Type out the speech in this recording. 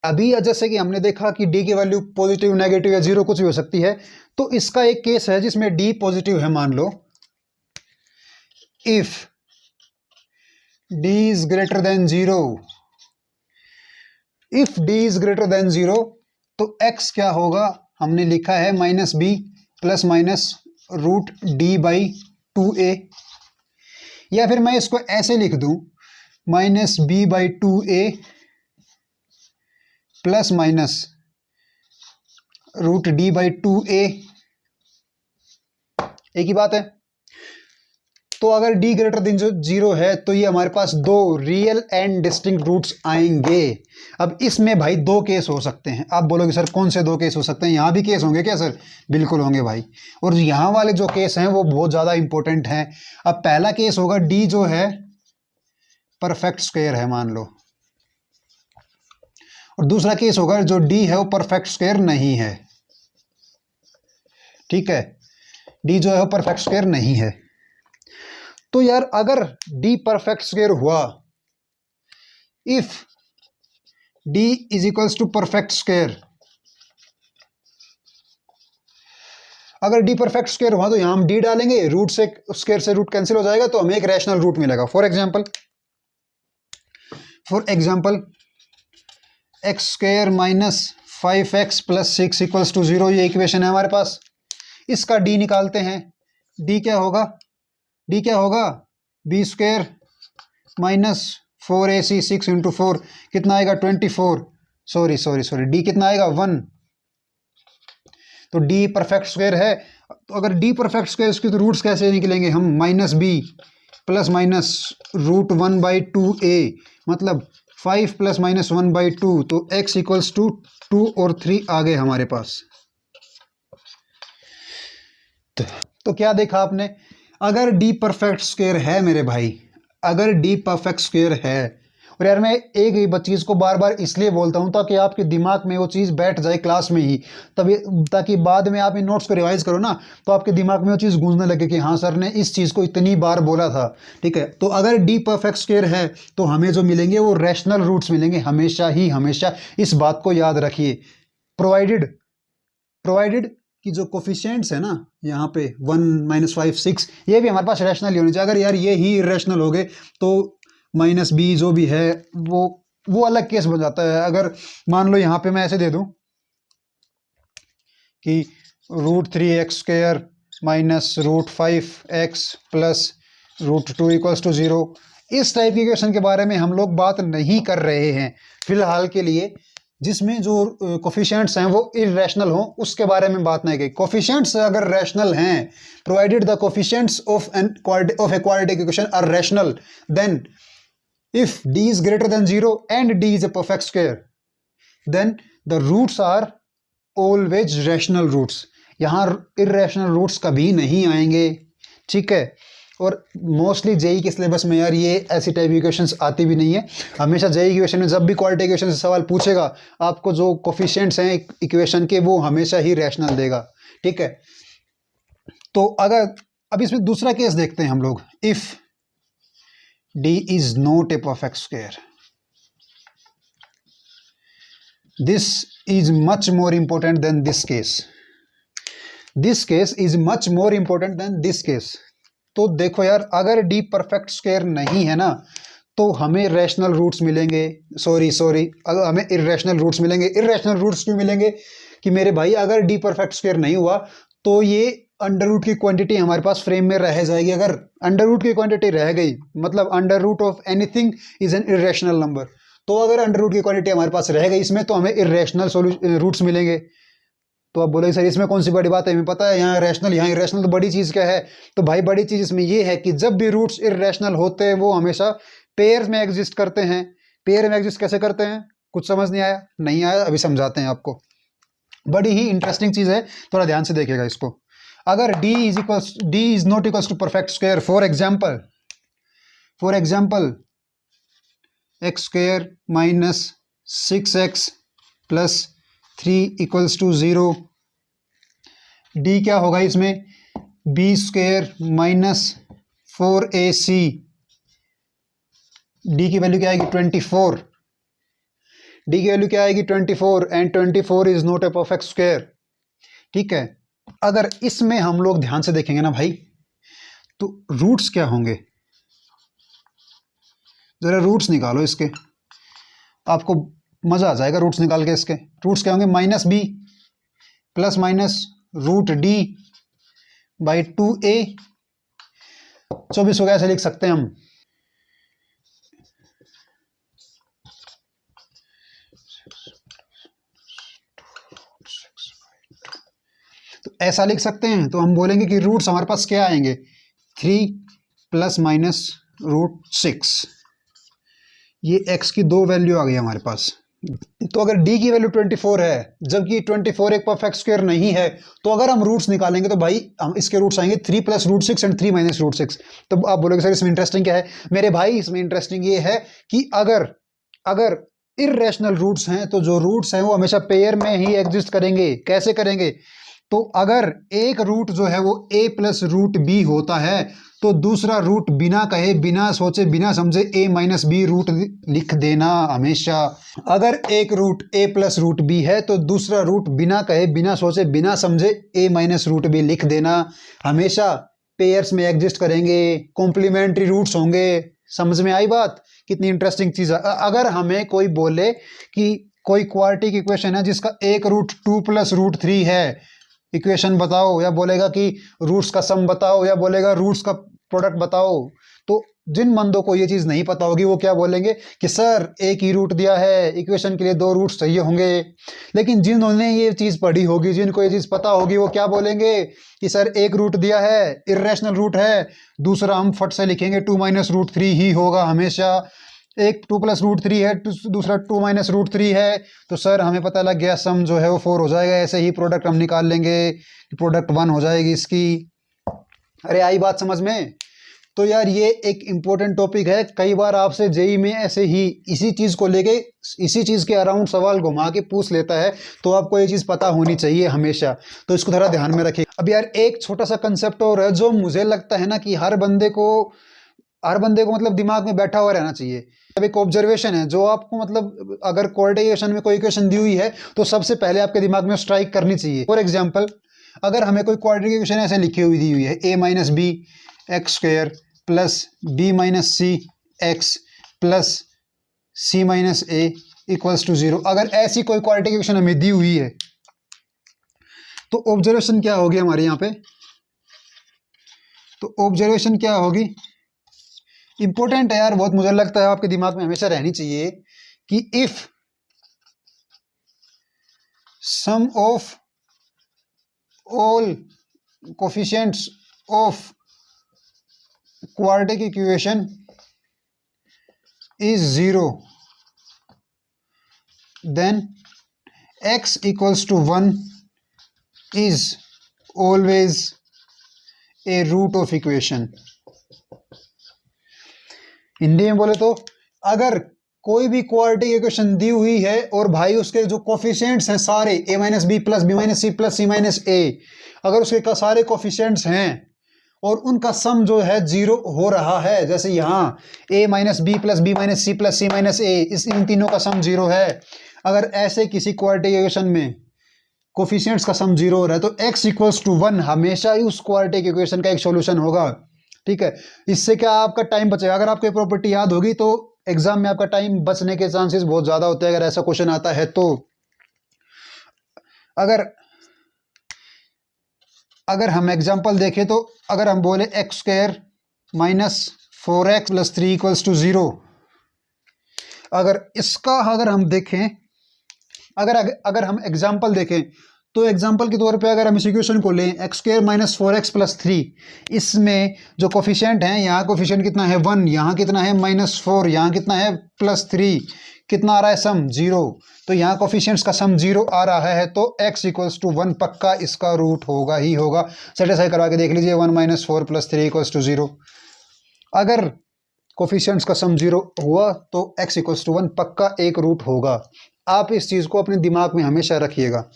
अभी जैसे कि हमने देखा कि डी की वैल्यू पॉजिटिव, नेगेटिव या जीरो कुछ भी हो सकती है, तो इसका एक केस है जिसमें डी पॉजिटिव है। मान लो if D is greater than zero, if D is greater than zero तो एक्स क्या होगा, हमने लिखा है minus B plus minus root D by 2a, या फिर मैं इसको ऐसे लिख दूं minus B by 2a plus minus root D by 2a, एक ही बात है। तो अगर d ग्रेटर देन जीरो है तो ये हमारे पास दो रियल एंड डिस्टिंक्ट रूट्स आएंगे। अब इसमें भाई दो केस हो सकते हैं। आप बोलोगे सर कौन से दो केस हो सकते हैं, यहाँ भी केस होंगे क्या सर? बिल्कुल होंगे भाई, और यहाँ वाले जो केस हैं वो बहुत ज़्यादा इंपॉर्टेंट हैं। अब पहला केस होगा d जो है परफेक्ट स्क्वायर है मान लो, और दूसरा केस होगा जो d है वो परफेक्ट स्क्वायर नहीं है। ठीक है, d जो है वो परफेक्ट स्क्वायर नहीं है। तो यार अगर d परफेक्ट स्क्वायर हुआ, if d is equals to perfect square, अगर d परफेक्ट स्क्वायर हुआ तो यहां हम d डालेंगे, रूट से स्क्वायर से रूट कैंसिल हो जाएगा तो हमें एक रैशनल रूट मिलेगा। For example x square minus 5x plus 6 equals to 0, ये इक्वेशन है हमारे पास। इसका d निकालते हैं, d क्या होगा, B square minus 4ac 6 into 4 कितना आएगा 24, सॉरी डी कितना आएगा 1। तो डी परफेक्ट स्क्वायर है, तो अगर डी परफेक्ट स्क्वायर इसकी तो रूट्स कैसे निकलेंगे हम, minus B plus minus root 1 by 2a, मतलब 5 प्लस माइनस 1 बाई 2, तो x इक्वल्स टू 2 और 3 आ गए हमारे पास। तो क्या देखा आपने, अगर d परफेक्ट स्क्वायर है मेरे भाई, अगर d परफेक्ट स्क्वायर है, और यार मैं एक ही चीज़ को बार बार इसलिए बोलता हूँ ताकि आपके दिमाग में वो चीज़ बैठ जाए क्लास में ही, तभी ताकि बाद में आप इन नोट्स को रिवाइज करो ना तो आपके दिमाग में वो चीज़ गूंजने लगे कि हाँ सर ने इस चीज़ को इतनी बार बोला था। ठीक है, तो अगर d परफेक्ट स्क्वायर है तो हमें जो मिलेंगे वो रैशनल रूट्स मिलेंगे, हमेशा इस बात को याद रखिए। प्रोवाइडेड कि जो कोफिशिएंट्स है ना यहाँ पे 1 माइनस 5 6 ये भी हमारे पास रैशनल ही होने चाहिए। अगर यार ये ही इरेशनल हो गए तो माइनस बी जो भी है वो अलग केस बन जाता है। अगर मान लो यहाँ पे मैं ऐसे दे दूं कि root 3x square minus root 5x plus root 2 equals to 0, इस टाइप की इक्वेशन के बारे में हम लोग बात नहीं कर रहे हैं फिलहाल के लिए। जिसमें जो कोफिशिएंट्स हैं वो इरेशनल हों उसके बारे में बात नहीं की। कोफिशिएंट्स अगर रैशनल हैं, provided the coefficients of a quadratic equation are rational, then if d is greater than 0 and d is a perfect square, then the roots are always rational roots। यहाँ irrational roots कभी नहीं आएंगे। ठीक है, और mostly JEE के syllabus में यार ये ऐसी टाइप इक्वेशंस आती भी नहीं है। हमेशा जेई इक्वेशन में जब भी क्वाड्रेटिक इक्वेशन से सवाल पूछेगा आपको जो कोफिशिएंट्स हैं इक्वेशन के वो हमेशा ही रैशनल देगा। ठीक है, तो अगर अब इसमें दूसरा केस देखते हैं हम लोग, if d is not a perfect square, this is much more important than this case is much more important than this case। तो देखो यार अगर d परफेक्ट स्क्वायर नहीं है ना तो हमें रैशनल रूट्स मिलेंगे, अगर हमें इरेशनल रूट्स मिलेंगे। इरेशनल रूट्स क्यों मिलेंगे कि मेरे भाई अगर d परफेक्ट स्क्वायर नहीं हुआ तो ये अंडर रूट की क्वांटिटी हमारे पास फ्रेम में रह जाएगी। अगर अंडर रूट की क्वांटिटी रह गई मतलब under root of anything is an irrational number, तो अगर अंडर रूट की क्वांटिटी हमारे पास रह गई इसमें तो हमें इरेशनल रूट्स मिलेंगे। तो आप बोलेंगे सर इसमें कौन सी बड़ी बात है, हमें पता है यहाँ रैशनल यहाँ इरेशनल, तो बड़ी चीज़ क्या है? तो भाई बड़ी चीज़ इसमें ये है कि जब भी रूट्स इरेशनल होते हैं वो हमेशा पेयर में एग्जिस्ट करते हैं। पेयर में एग्जिस्ट कैसे करते हैं, कुछ समझ नहीं आया? नहीं आया, अभी समझाते हैं आपको। बड़ी ही इंटरेस्टिंग चीज़ है, थोड़ा ध्यान से देखिएगा इसको। अगर d is not equals to perfect square, for example x square minus 6x plus 3 equals to 0, d क्या होगा इसमें, b square minus 4ac, d की वैल्यू क्या आएगी 24, डी की वैल्यू क्या आएगी 24 and 24 is not a perfect square. ठीक है, अगर इसमें हम लोग ध्यान से देखेंगे ना भाई तो रूट्स क्या होंगे, जरा रूट्स निकालो इसके, आपको मजा आ जाएगा रूट्स निकाल के। इसके रूट्स क्या होंगे, minus B plus minus root D by 2a। 24 को कैसे लिख सकते हैं हम, तो ऐसा लिख सकते हैं। तो हम बोलेंगे कि रूट्स हमारे पास क्या आएंगे, 3 प्लस माइनस रूट 6। ये x की दो वैल्यू आ गई हमारे पास। तो अगर d की वैल्यू 24 है जबकि 24 एक परफेक्ट स्क्वायर नहीं है, तो अगर हम रूट्स निकालेंगे तो भाई हम इसके रूट्स आएंगे 3 plus root 6 and 3 minus root 6। तो आप बोलोगे सर इसमें इंटरेस्टिंग क्या है, मेरे भाई इसमें इंटरेस्टिंग ये है कि अगर इर्रेशनल रूट्स हैं तो जो रूट्स हैं वो हमेशा पेयर में ही एग्जिस्ट करेंगे। कैसे करेंगे, तो अगर एक रूट जो है वो a प्लस रूट बी होता है तो दूसरा रूट बिना कहे बिना सोचे बिना समझे a माइनस बी रूट लिख देना हमेशा। अगर एक root a plus root b है तो दूसरा रूट बिना कहे बिना सोचे बिना समझे a माइनस रूट बी लिख देना हमेशा। पेयर्स में एग्जिस्ट करेंगे, कॉम्प्लीमेंट्री रूट्स होंगे। समझ में आई बात, कितनी इंटरेस्टिंग चीज़ है। अगर हमें कोई बोले कि कोई क्वाड्रेटिक इक्वेशन है जिसका एक रूट 2 प्लस रूट 3 है, इक्वेशन बताओ, या बोलेगा कि रूट्स का सम बताओ, या बोलेगा रूट्स का प्रोडक्ट बताओ, तो जिन बंदों को ये चीज़ नहीं पता होगी वो क्या बोलेंगे कि सर एक ही रूट दिया है, इक्वेशन के लिए 2 रूट्स चाहिए होंगे। लेकिन जिन्होंने ये चीज़ पढ़ी होगी, जिनको ये चीज़ पता होगी, वो क्या बोलेंगे कि सर एक रूट दिया है, इर्रेशनल रूट है, दूसरा हम फट से लिखेंगे 2 माइनस रूट 3 ही होगा हमेशा। एक 2 प्लस रूट 3 है, दूसरा 2 माइनस रूट 3 है, तो सर हमें पता लग गया सम जो है वो 4 हो जाएगा। ऐसे ही प्रोडक्ट हम निकाल लेंगे, प्रोडक्ट 1 हो जाएगी इसकी। अरे आई बात समझ में। तो यार ये एक इम्पोर्टेंट टॉपिक है। कई बार आपसे जेई में ऐसे ही इसी चीज़ को लेके, इसी चीज़ के अराउंड सवाल घुमा के पूछ लेता है, तो आपको ये चीज़ पता होनी चाहिए हमेशा। तो इसको थोड़ा ध्यान में रखिए। अब यार एक छोटा सा कंसेप्ट और है जो मुझे लगता है ना कि हर बंदे को मतलब दिमाग में बैठा हुआ रहना चाहिए। अब एक ऑब्जर्वेशन है जो आपको मतलब अगर कोऑर्डिनेशन में कोई इक्वेशन दी हुई है तो सबसे पहले आपके दिमाग में स्ट्राइक करनी चाहिए। फॉर एग्जांपल अगर हमें कोई क्वाड्रेटिक इक्वेशन ऐसे लिखी हुई दी हुई है, a minus b x square plus B minus c x plus C minus a equals to 0, अगर ऐसी कोई क्वाड्रेटिक इक्वेशन हमें दी हुई है तो ऑब्जर्वेशन क्या होगी हमारे यहाँ पे, तो ऑब्जर्वेशन क्या होगी, इंपॉर्टेंट है यार बहुत, मुझे लगता है आपके दिमाग में हमेशा रहनी चाहिए कि if sum of all coefficients of quadratic equation is 0 then x equals to 1 is always a root of equation. Hindi में बोले तो अगर कोई भी क्वाड्रेटिक इक्वेशन दी हुई है और भाई उसके जो कोफिशिएंट्स हैं सारे a minus B plus B minus C plus C minus A, अगर उसके सारे कोफिशिएंट्स हैं और उनका सम जो है 0 हो रहा है, जैसे यहाँ a minus B plus B minus C plus C minus A, इन तीनों का सम 0 है, अगर ऐसे किसी क्वाड्रेटिक इक्वेशन में कोफिशिएंट्स का सम 0 हो रहा है तो x इक्वल्स टू 1 हमेशा ही उस क्वाड्रेटिक इक्वेशन का एक सॉल्यूशन होगा। ठीक है, इससे क्या आपका टाइम बचेगा। अगर आपको प्रॉपर्टी याद होगी तो एग्जाम में आपका टाइम बचने के चांसेस बहुत ज़्यादा होते हैं अगर ऐसा क्वेश्चन आता है तो। अगर हम एग्जांपल देखें तो अगर हम बोले x square minus 4x plus 3 equals to 0, अगर हम देखें, अगर हम एग्जांपल देखें तो एग्जांपल के तौर पे अगर हम इस इक्वेशन को लें x square minus 4x plus 3, इसमें जो कोफिशिएंट हैं, यहाँ कोफिशिएंट कितना है 1, यहाँ कितना है -4, यहाँ कितना है +3, कितना आ रहा है सम 0, तो यहाँ कोफिशिएंट्स का सम 0 आ रहा है तो x इक्वल्स टू 1 पक्का इसका रूट होगा ही होगा। सेटिस्फाई करवा के देख लीजिए 1 माइनस 4 प्लस 3 इक्वल्स टू 0। अगर कोफिशिएंट्स का सम 0 हुआ तो x इक्वल्स टू 1 पक्का एक रूट होगा। आप इस चीज़ को अपने दिमाग में हमेशा रखिएगा।